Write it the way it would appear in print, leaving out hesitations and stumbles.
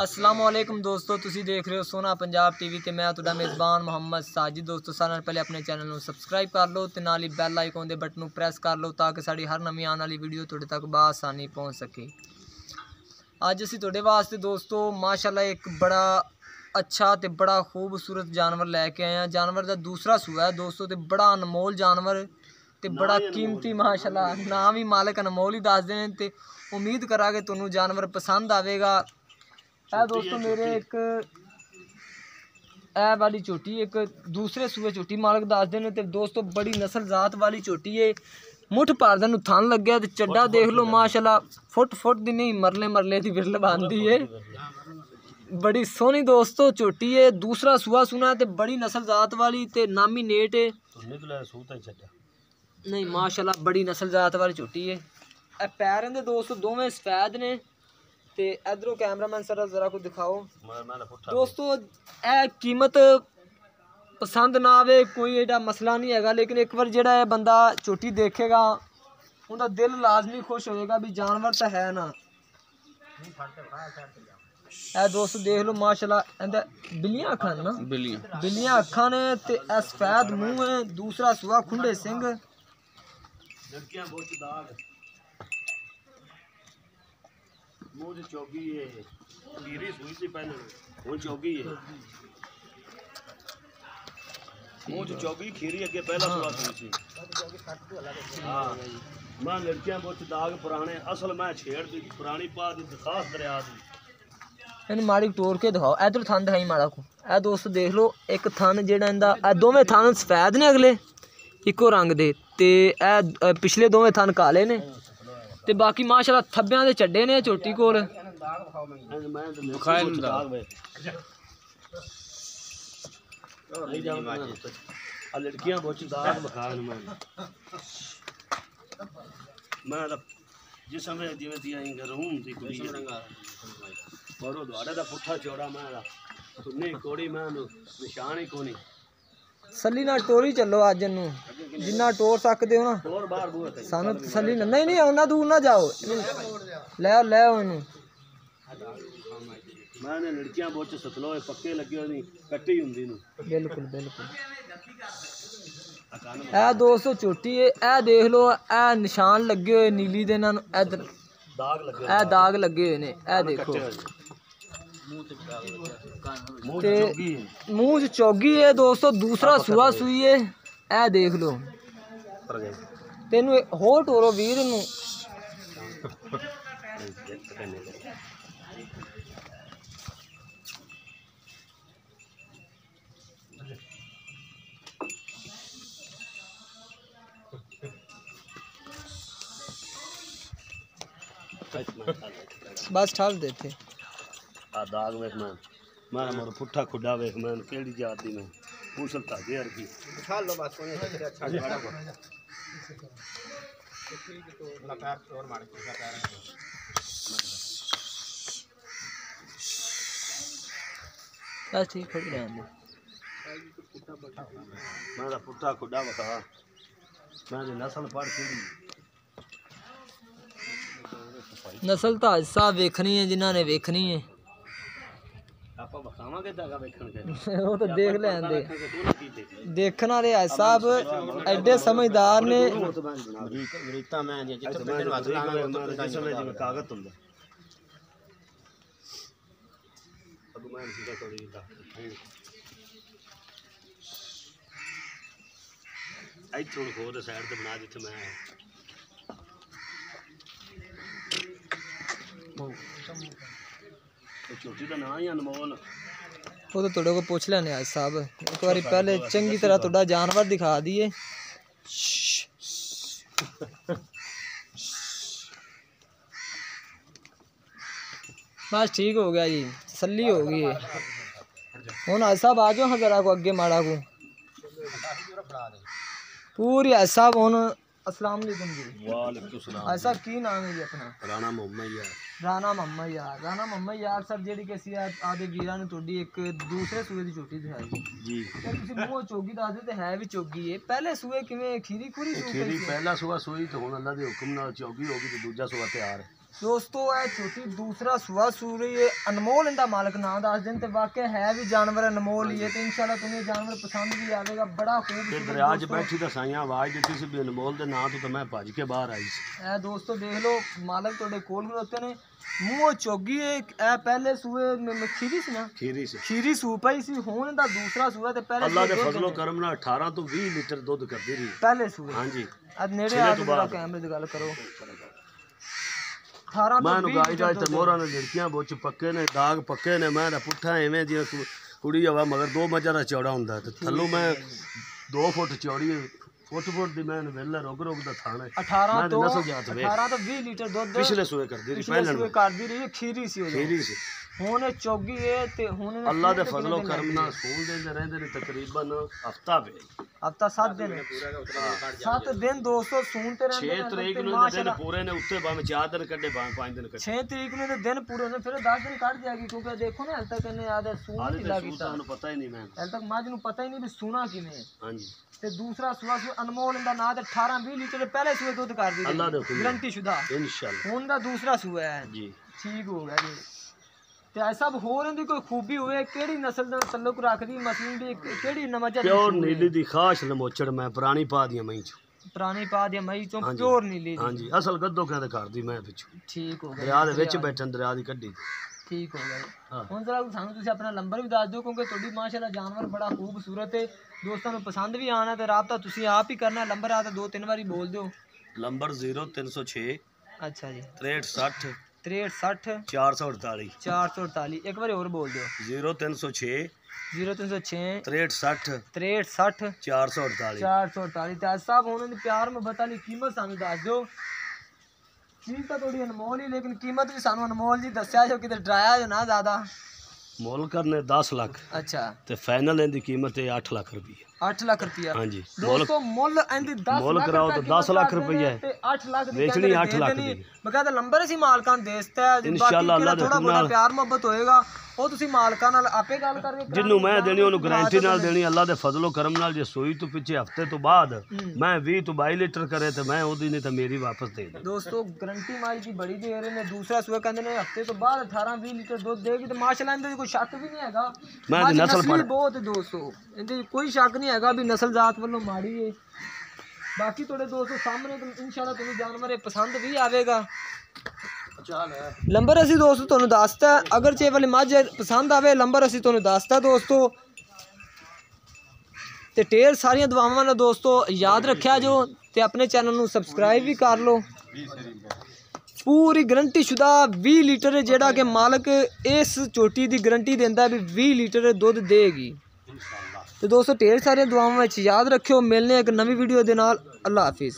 अस्सलामुअलैकुम दोस्तों, तुसी देख रहे हो सोना पंजाब टीवी ते मैं तुहाडा मेज़बान मोहम्मद साजिद। दोस्तों सारे नाल पहले अपने चैनल को सबसक्राइब कर लो ते नाल ही बैल आइकन दे बटन को प्रेस कर लो ताकि साड़ी हर नवी आने वाली वीडियो तुहाडे तक बआसानी पहुँच सके। अज असीं तुहाडे वास्ते दोस्तों माशाअल्लाह एक बड़ा अच्छा ते बड़ा खूबसूरत जानवर लैके आए हैं। जानवर दा दूसरा सूआ है दोस्तों ते बड़ा अनमोल जानवर ते बड़ा कीमती माशाअल्लाह नाम ही मालिक अनमोल ही दस देने ते उम्मीद करा कि तुहानू जानवर पसंद आवेगा। है दोस्तों मेरे एक ए वाली झोटी एक दूसरे सूए झोटी मालिक दस देने ते दोस्तों बड़ी नस्ल जात वाली झोटी है। मुठ पार नू थन लग्या ते चड्डा देख लो माशाअल्लाह फुट दी नहीं मरले दी बिरल बांधी है। बड़ी सोहनी दोस्तों झोटी है, दूसरा सूआ सुना ते बड़ी नस्ल जात वाली ते नामी नेट है नहीं माशाअल्लाह बड़ी नस्ल जात वाली झोटी है। ए पैर दे दोस्तों दोवें सफेद ने ते इधरों कैमरामैन सर जरा को दिखाओ दोस्तों। ए कीमत पसंद ना आवे कोई एडा मसला नहीं है, लेकिन एक बार जेड़ा है बंदा झोटी देखेगा उनका दिल लाजमी खुश होएगा भी जानवर तो है ना। ए दोस्तों देख लो माशाल्लाह इंदा बिल्लियां अखां ना बिल्लियां अखां ने ते सफेद मुंह है। दूसरा सुआ खुंडे सिंह मुंह चौगी है खीरी सुई थी पहले वो चौगी है मुंह चौगी खीरी अगे पहला सुआ सुई थी। हाँ मैं लड़कियां बुच दाग पुराने असल मैं छेड़ दी पुरानी पा दी खास दरिया दी इन माड़ी टोर के दिखाओ। इधर थन दिखाई माड़ा को ए दोस्तों देख लो एक थन जेड़ा इंदा ए दोवें थन सफेद ने अगले इको रंग दे ते ए पिछले दोवें थन काले ने ते बाकी माशाल्लाह थब्बियां दे चड्डे ने झोटी कोल। लड़कियां बुच दाग बखान मैं जिस समय जिवें दी आई रूम दी कुड़ी बरो द्वाड़े दा पुट्ठा चौड़ा मैं सुन्नी कोड़ी मैं निशान ही कोनी तसली ना टोरी चलो अज नू जिन्ना टोर सकते हो ना सानू तसली ना नहीं उन्ना दूर ना जाओ ले इनू मैंने लड़कियां बुच सतलोए पक्के लगे नहीं कट्टी हुंदी नू बिल्कुल बिल्कुल। ए दोस्तों झोटी है ए देख लो ए निशान लगे हुए नीली दे नाल इधर दाग लगे हुए ने ए देखो मुंह चौगी है दोस्तों। दूसरा सुआ सुई है ए देख लो तेनू हो टोरो वीर नू बस ठाल देते आ दाग वेख मैं मोर पुट्ठा खुडा वेख मैं केड़ी जात दी मैं पूछल ताजे हर की ठाल लो बस कोने अच्छा बड़ा को ठीक तो ना पैर और मार के पैर बस ठीक खड़ी रहने दे मैं पुट्ठा खुडा बता मैं नस्ल पढ़ केड़ी नस्ल तो आज साहब वेखनी है जिन्हों ने वेखनी है वो तो देख लेंदे देखना रे आज साहब एडे समझदार ने साइड ते बना जिथे मैं छोटी का ना ही अनमोल वो तो थोड़े को पूछ लेने आज साहब एक बार पहले चंगी तरह थोड़ा जानवर दिखा दिए। बस ठीक हो गया जी तसल्ली हो गई है हुन आज साहब आ जाओ जरा को अगे माड़ा को पूरी आज साहब हुन अस्सलाम वालेकुम जी। वालेकुम सलाम। आज साहब की नाम है जी अपना? राणा मोहम्मद यार। राणा मोहम्मद यार सर जेडी कि ਅਸੀਂ ਆਦੇ ਵੀਰਾਂ ਨੂੰ ਤੁਹਾਡੀ ਇੱਕ ਦੂਸਰੇ ਸੂਏ ਦੀ ਝੋਟੀ ਦਿਖਾਈ ਜੀ ਤੇ ਤੁਸੀਂ ਮੂੰਹ ਚੋਗੀ ਦੱਸਦੇ ਤੇ ਹੈ ਵੀ ਚੋਗੀ ਏ। ਪਹਿਲੇ ਸੂਏ ਕਿਵੇਂ ਖੀਰੀ ਖੂਰੀ ਸੂਈ? ਖੀਰੀ ਪਹਿਲਾ ਸੂਆ ਸੂਈ ਤੇ ਹੁਣ ਅੱਲਾ ਦੇ ਹੁਕਮ ਨਾਲ ਚੋਗੀ ਹੋ ਗਈ ਤੇ ਦੂਜਾ ਸੂਆ ਤਿਆਰ ਹੈ। ਦੋਸਤੋ ਇਹ ਝੋਟੀ ਦੂਸਰਾ ਸੂਆ ਸੂ ਰਹੀ ਹੈ। ਅਨਮੋਲ ਇਹਦਾ ਮਾਲਕ ਨਾਂ ਦੱਸ ਦੇਣ ਤੇ ਵਾਕਿਆ ਹੈ ਵੀ ਜਾਨਵਰ ਅਨਮੋਲ ਹੀ ਹੈ ਤੇ ਇਨਸ਼ਾਅੱਲਾ ਤੁਹਾਨੂੰ ਜਾਨਵਰ ਪਸੰਦ ਵੀ ਆਵੇਗਾ। ਬੜਾ ਖੂਬਸੂਰਤ ਦਰਿਆ 'ਚ ਬੈਠੀ ਤਾਂ ਸਾਈਆਂ ਆਵਾਜ਼ ਦਿੱਤੀ ਸੀ ਵੀ ਅਨਮੋਲ ਦੇ ਨਾਂ ਤੋਂ ਤਾਂ ਮੈਂ ਭੱਜ ਕੇ ਬਾਹਰ ਆਈ ਸੀ। ਇਹ ਦੋਸਤੋ ਦੇਖ ਲਓ ਮਾਲਕ ਤੁਹਾਡੇ ਕੋਲ ਖਲੋਤੇ ਨੇ। ਮੂੰਹੋਂ ਚੋਗੀ ਹੈ। ਇਹ ਪਹਿਲੇ ਸੂਏ ਖੀਰੀ ਸੀ ਨਾ, ਖੀਰੀ ਸੂ ਪਈ ਸੀ। ਹੁਣ ਇਹਦਾ ਦੂਸਰਾ ਸੂਆ ਤੇ ਪਹਿਲੇ ਅੱਲਾ ਦੇ ਫਜ਼ਲੋ ਕਰਮ ਨਾਲ 18 ਤੋਂ 20 ਲੀਟਰ ਦੁੱਧ ਕਰਦੀ ਰਹੀ ਪਹਿਲੇ ਸੂਏ। ਹਾਂਜੀ ਅੱਜ ਨੇੜੇ ਆ ਕੇ ਜਰਾ ਕੈਮਰੇ ਦੀ ਗੱਲ ਕਰੋ। 18 ਤੋਂ 20 ਲੀਟਰ ਤੇ ਮੋਹਰਾਂ ਨੇ ਲੜਕੀਆਂ ਬੁੱਚ ਪੱਕੇ ਨੇ, ਦਾਗ ਪੱਕੇ ਨੇ। ਮੈਂ ਤਾਂ ਪੁੱਠਾ ਐਵੇਂ ਜਿਵੇਂ ਕੁੜੀ ਹਵਾ ਮਗਰ 2 ਮੱਝਾਂ ਦਾ ਚੌੜਾ ਹੁੰਦਾ ਤੇ ਥੱਲੋਂ ਮੈਂ 2 ਫੁੱਟ ਚੌੜੀ ਫੁੱਟ ਦੀ ਮੈਂ ਵੇਲਾ ਰੁਕ ਦਾ ਥਾਣਾ 18 ਤੋਂ 20 ਲੀਟਰ ਦੁੱਧ ਪਿਛਲੇ ਸੂਏ ਕਰਦੀ ਰਹੀ। ਪਹਿਲਾਂ ਸੂਏ ਕਰਦੀ ਰਹੀ। ਖੀਰੀ ਸੀ ਹੁਣ ਚੌਗੀ ਹੈ ਤੇ ਹੁਣ ਅੱਲਾ ਦੇ ਫਜ਼ਲੋ ਕਰਮ ਨਾਲ ਸਕੂਲ ਦੇ ਰਹਿੰਦੇ ਨੇ ਤਕਰੀਬਨ ਹਫਤਾ 7 ਦਿਨ 7 ਦਿਨ ਦੋਸਤੋ ਸੂਣ ਤੇ ਰਹਿੰਦੇ 6 ਤਰੀਕ ਨੂੰ ਦਿਨ ਪੂਰੇ ਨੇ ਉੱਤੇ ਭਾਵੇਂ 4 ਦਿਨ ਕੱਢੇ ਭਾਵੇਂ 5 ਦਿਨ ਕੱਢੇ 6 ਤਰੀਕ ਨੂੰ ਦਿਨ ਪੂਰੇ ਨੇ ਫਿਰ 10 ਦਿਨ ਕੱਢ ਜਾਏਗੀ ਕਿਉਂਕਿ ਦੇਖੋ ਨਾ ਹਲ ਤੱਕ ਇਹਨੇ ਆਦੇ ਸੂਣ ਨਹੀਂ ਲੱਗੀ ਤੁਹਾਨੂੰ ਪਤਾ ਹੀ ਨਹੀਂ ਮੈਂ ਹਲ ਤੱਕ ਮੱਝ ਨੂੰ ਪਤਾ ਹੀ ਨਹੀਂ ਵੀ ਸੂਣਾ ਕਿਵੇਂ ਹੈ। ਹਾਂਜੀ ਤੇ ਦੂਸਰਾ ਸੂਆ ਅਨਮੋਲ ਦਾ ਨਾਂ ਤੇ 18-20 ਲੀਟਰ ਪਹਿਲੇ ਸੂਏ ਦੁੱਧ ਕਰਦੀ ਅੱਲਾ ਦੇ ਹੁਕਮ ਗਰੰਟੀ ਸ਼ੁਦਾ ਇਨਸ਼ਾਅੱਲਾ। ਹੁਣ ਦਾ ਦੂਸਰਾ ਸੂਆ ਹੈ ਜੀ ਠੀਕ ਹੋ ਗਿਆ ਜੀ। ਤੇ ਐਸਾ ਹੋਰ ਇਹਦੀ ਕੋਈ ਖੂਬੀ ਹੋਵੇ ਕਿਹੜੀ ਨਸਲ ਦਾ ਤਾਲੁਕ ਰੱਖਦੀ ਮਸਲਨ ਦੀ ਕਿਹੜੀ ਨਮਜਾ ਪਿਓਰ ਨੀਲੀ ਦੀ ਖਾਸ ਲਮੋਚੜ ਮੈਂ ਪੁਰਾਣੀ ਪਾ ਦੀਆਂ ਮਈ ਚ ਪੁਰਾਣੀ ਪਾ ਦੀਆਂ ਮਈ ਚੋਂ ਪਿਓਰ ਨੀਲੀ ਦੀ। ਹਾਂਜੀ ਅਸਲ ਗੱਦੋ ਕਹਿੰਦੇ ਕਰਦੀ ਮੈਂ ਪਿੱਛੋਂ ਠੀਕ ਹੋ ਗਿਆ ਦਰਿਆ ਦੇ ਵਿੱਚ ਬੈਠਣ ਦਰਿਆ ਦੀ ਕੱਢੀ ਠੀਕ ਹੋ ਗਿਆ। ਹੁਣ ਜ਼ਰਾ ਸਾਨੂੰ ਤੁਸੀਂ ਆਪਣਾ ਨੰਬਰ ਵੀ ਦੱਸ ਦਿਓ ਕਿਉਂਕਿ ਤੁਹਾਡੀ ਮਾਸ਼ਾਅੱਲਾ ਜਾਨਵਰ ਬੜਾ ਖੂਬਸੂਰਤ ਹੈ। ਦੋਸਤਾਂ ਨੂੰ ਪਸੰਦ ਵੀ ਆਣਾ ਤੇ ਰਾਬਤਾ ਤੁਸੀਂ ਆਪ ਹੀ ਕਰਨਾ। ਨੰਬਰ ਆ ਤਾਂ 2-3 ਵਾਰੀ ਬੋਲ ਦਿਓ। ਨੰਬਰ 0306 ਅੱਛਾ ਜੀ 6360 6360 448 448 ਇੱਕ ਵਾਰੀ ਹੋਰ ਬੋਲ ਦਿਓ 0306 0306 6360 6360 448 448 ਤੇ ਸਾਹਿਬ ਹੁਣ ਦੀ ਪਿਆਰ ਮੁਹੱਬਤ ਵਾਲੀ ਕੀਮਤ ਸਾਨੂੰ ਦੱਸ ਦਿਓ। ਚੀਜ਼ ਤਾਂ ਥੋੜੀ ਅਨਮੋਲ ਹੀ ਲੇਕਿਨ ਕੀਮਤ ਵੀ ਸਾਨੂੰ ਅਨਮੋਲ ਜੀ ਦੱਸਿਆ ਜੋ ਕਿਤੇ ਡਰਾਇਆ ਜੋ ਨਾ ਜ਼ਿਆਦਾ। ਮੁੱਲ ਕਰਨੇ 10 ਲੱਖ ਅੱਛਾ ਤੇ ਫਾਈਨਲ ਇਹਦੀ ਕੀਮਤ ਹੈ 8 ਲੱਖ ਰੁਪਏ। 8 ਲੱਖ ਰੁਪਇਆ ਹਾਂਜੀ ਦੋਸਤੋ ਮੁੱਲ ਇਹਦੀ 10 ਮੁੱਲ ਕਰਾਓ ਤਾਂ 10 ਲੱਖ ਰੁਪਏ ਤੇ 8 ਲੱਖ ਦੀ ਵੇਚਣੀ 8 ਲੱਖ ਦੀ। ਬਕਾਇਦਾ ਨੰਬਰ ਅਸੀਂ ਮਾਲਕਾਂ ਨੂੰ ਦੇ ਦਿੱਤਾ ਹੈ। ਇਨਸ਼ਾਅੱਲਾ ਅੱਲਾ ਦੇ ਹੁਕਮ ਨਾਲ ਪਿਆਰ ਮੁਹੱਬਤ ਹੋਏਗਾ ਉਹ ਤੁਸੀਂ ਮਾਲਕਾਂ ਨਾਲ ਆਪੇ ਗੱਲ ਕਰਕੇ ਜਿੰਨੂੰ ਮੈਂ ਦੇਣੀ ਉਹਨੂੰ ਗਾਰੰਟੀ ਨਾਲ ਦੇਣੀ। ਅੱਲਾ ਦੇ ਫਜ਼ਲੋ ਕਰਮ ਨਾਲ ਜੇ ਸੂਈ ਤੋਂ ਪਿੱਛੇ ਹਫਤੇ ਤੋਂ ਬਾਅਦ ਮੈਂ 20 ਤੋਂ 22 ਲੀਟਰ ਕਰੇ ਤੇ ਮੈਂ ਉਹਦੀ ਨਹੀਂ ਤਾਂ ਮੇਰੀ ਵਾਪਸ ਦੇ ਦੇ। ਦੋਸਤੋ ਗਾਰੰਟੀ ਮਾਈ ਦੀ ਬੜੀ ਦੇ ਰਹੇ ਨੇ। ਦੂਸਰਾ ਸੂਆ ਕਹਿੰਦੇ ਨੇ ਹਫਤੇ ਤੋਂ ਬਾਅਦ 18-20 ਲੀਟਰ ਦੁੱਧ ਦੇਗੀ ਤੇ ਮਾਸ਼ਾਅੱਲਾ ਇਹਦੇ ਕੋਈ ਸ਼ੱਕ ਵੀ ਨਹੀਂ ਹੈਗਾ। ਮੈਂ ਦੀ ਨਸਲ ਪੜ ਬਹੁਤ ਦੋਸਤੋ ਇਹਦੇ ਕੋਈ ਸ਼ੱਕ ਨਹੀਂ ਹੈਗਾ ਵੀ ਨਸਲ ਜ਼ਾਤ ਵੱਲੋਂ ਮਾੜੀ ਹੈ। ਬਾਕੀ ਤੁਹਾਡੇ ਦੋਸਤੋ ਸਾਹਮਣੇ ਇਨਸ਼ਾਅੱਲਾ ਤੁਹਾਨੂੰ ਜਾਨਵਰ ਪਸੰਦ ਵੀ ਆਵੇਗਾ। ਨੰਬਰ ਅਸੀਂ ਦੋਸਤੋ ਤੁਹਾਨੂੰ ਦੱਸਤਾ ਅਗਰ ਚੇ ਵਾਲੀ ਮੱਝ ਪਸੰਦ ਆਵੇ ਨੰਬਰ ਅਸੀਂ ਤੁਹਾਨੂੰ ਦੱਸਤਾ ਦੋਸਤੋ। ਤੇ ਢੇਰ ਸਾਰੀਆਂ ਦੁਆਵਾਂ ਨਾਲ ਦੋਸਤੋ ਯਾਦ ਰੱਖਿਆ ਜੋ ਤੇ ਆਪਣੇ ਚੈਨਲ ਨੂੰ ਸਬਸਕ੍ਰਾਈਬ ਵੀ ਕਰ ਲਓ। ਪੂਰੀ ਗਰੰਟੀ ਸ਼ੁਦਾ 20 ਲੀਟਰ ਜਿਹੜਾ ਕਿ ਮਾਲਕ ਇਸ ਝੋਟੀ ਦੀ ਗਰੰਟੀ ਦਿੰਦਾ ਵੀ 20 ਲੀਟਰ ਦੁੱਧ ਦੇਗੀ। ਤੇ ਦੋਸਤੋ ਢੇਰ ਸਾਰੀਆਂ ਦੁਆਵਾਂ ਵਿੱਚ ਯਾਦ ਰੱਖਿਓ। ਮਿਲਨੇ ਇੱਕ ਨਵੀਂ ਵੀਡੀਓ ਦੇ ਨਾਲ। ਅੱਲਾ ਹਾਫਿਜ਼।